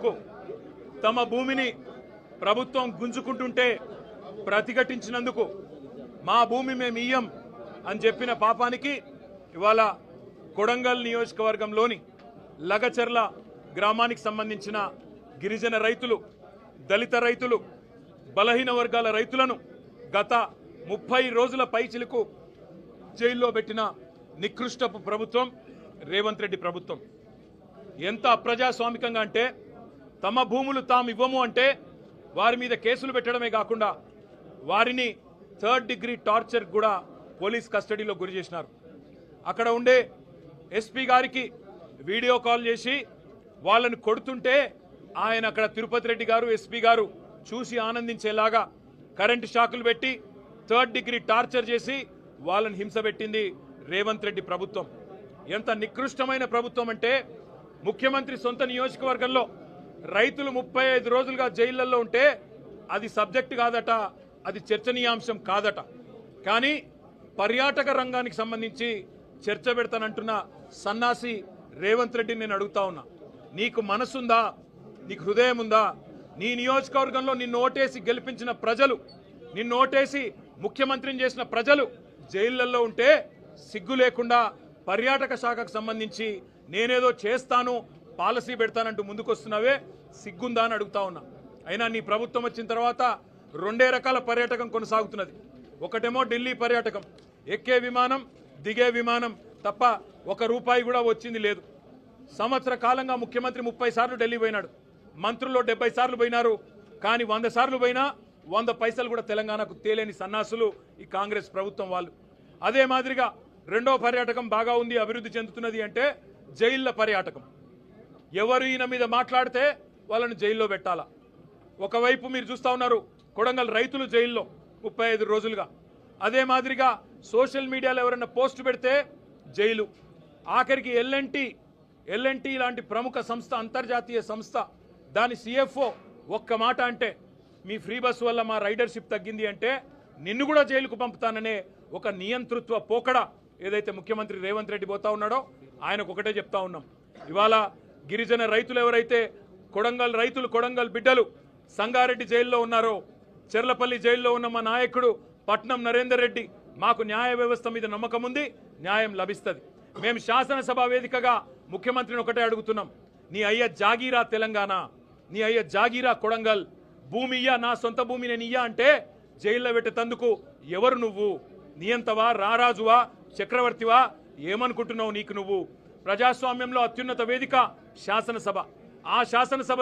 కు తమ భూమిని ప్రభుత్వం గుంజుకుంటుంటే ప్రతిఘటించినందుకు మా భూమి మేము ఇయ్యం అని చెప్పిన పాపానికి ఇవాళ కొడంగల్ నియోజకవర్గంలోని లగచర్ల గ్రామానికి సంబంధించిన గిరిజన రైతులు, దళిత రైతులు, బలహీన వర్గాల రైతులను గత 30 రోజుల పైచిలకు జైల్లో పెట్టిన నికృష్టపు ప్రభుత్వం రేవంత్ రెడ్డి ప్రభుత్వం. ఎంత అప్రజాస్వామికంగా అంటే తమ భూములు తాము ఇవ్వము అంటే వారి మీద కేసులు పెట్టడమే కాకుండా వారిని 3rd డిగ్రీ టార్చర్ కూడా పోలీస్ కస్టడీలో గురి చేసినారు. అక్కడ ఉండే ఎస్పీ గారికి వీడియో కాల్ చేసి వాళ్ళని కొడుతుంటే ఆయన అక్కడ తిరుపతి రెడ్డి గారు, ఎస్పీ గారు చూసి ఆనందించేలాగా కరెంటు షాకులు పెట్టి 3rd డిగ్రీ టార్చర్ చేసి వాళ్ళని హింస పెట్టింది రేవంత్ రెడ్డి ప్రభుత్వం. ఎంత నికృష్టమైన ప్రభుత్వం అంటే ముఖ్యమంత్రి సొంత నియోజకవర్గంలో రైతులు 35 రోజులుగా జైళ్లలో ఉంటే అది సబ్జెక్ట్ కాదట, అది చర్చనీయాంశం కాదట. కానీ పర్యాటక రంగానికి సంబంధించి చర్చ పెడతానంటున్న సన్నాసి రేవంత్ రెడ్డిని నేను అడుగుతా ఉన్నా, నీకు మనసుందా? నీకు హృదయం ఉందా? నీ నియోజకవర్గంలో నిన్ను ఓటేసి గెలిపించిన ప్రజలు, నిన్ను ఓటేసి ముఖ్యమంత్రిని చేసిన ప్రజలు జైళ్లలో ఉంటే సిగ్గు లేకుండా పర్యాటక శాఖకు సంబంధించి నేనేదో చేస్తాను, పాలసీ పెడతానంటూ ముందుకొస్తున్నావే, సిగ్గుందా అని అడుగుతా ఉన్నా. అయినా నీ ప్రభుత్వం వచ్చిన తర్వాత 2 రకాల పర్యాటకం కొనసాగుతున్నది. ఒకటేమో ఢిల్లీ పర్యాటకం, ఎక్కే విమానం దిగే విమానం తప్ప 1 రూపాయి కూడా వచ్చింది లేదు. సంవత్సర కాలంగా ముఖ్యమంత్రి 30 సార్లు ఢిల్లీ పోయినాడు, మంత్రులు 70 సార్లు పోయినారు. కానీ 100 సార్లు పోయినా 100 పైసలు కూడా తెలంగాణకు తేలేని సన్నాసులు ఈ కాంగ్రెస్ ప్రభుత్వం వాళ్ళు. అదే మాదిరిగా రెండో పర్యాటకం బాగా ఉంది, అభివృద్ధి చెందుతున్నది అంటే జైళ్ల పర్యాటకం. ఎవరు ఈయన మీద మాట్లాడితే వాళ్ళని జైల్లో పెట్టాలా. ఒకవైపు మీరు చూస్తూ ఉన్నారు కొడంగల్ రైతులు జైల్లో 35 రోజులుగా. అదే మాదిరిగా సోషల్ మీడియాలో ఎవరైనా పోస్ట్ పెడితే జైలు. ఆఖరికి ఎల్ఎన్టీ లాంటి ప్రముఖ సంస్థ, అంతర్జాతీయ సంస్థ, దాని సిఎఫ్ఓ ఒక్క మాట అంటే మీ ఫ్రీ బస్ వల్ల మా రైడర్షిప్ తగ్గింది అంటే నిన్ను కూడా జైలుకు పంపుతాననే ఒక నియంతృత్వ పోకడ ఏదైతే ముఖ్యమంత్రి రేవంత్ రెడ్డి పోతా ఉన్నాడో ఆయనకు ఒకటే చెప్తా ఉన్నాం. ఇవాళ గిరిజన రైతులు ఎవరైతే కొడంగల్ రైతులు, కొడంగల్ బిడ్డలు సంగారెడ్డి జైల్లో ఉన్నారో, చెర్లపల్లి జైల్లో ఉన్న మా నాయకుడు పట్నం నరేందర్ రెడ్డి, మాకు న్యాయ వ్యవస్థ మీద నమ్మకం ఉంది, న్యాయం లభిస్తుంది. మేము శాసనసభ వేదికగా ముఖ్యమంత్రిని ఒకటే అడుగుతున్నాం, నీ అయ్య జాగీరా తెలంగాణ, నీ అయ్య జాగీరా కొడంగల్, భూమి ఇయ్యా, నా సొంత భూమి నేను ఇయ్యా అంటే జైల్లో పెట్టేందుకు ఎవరు నువ్వు? నియంతవా, రారాజువా, చక్రవర్తివా? ఏమనుకుంటున్నావు? నీకు నువ్వు ప్రజాస్వామ్యంలో అత్యున్నత వేదిక శాసనసభ. ఆ శాసనసభ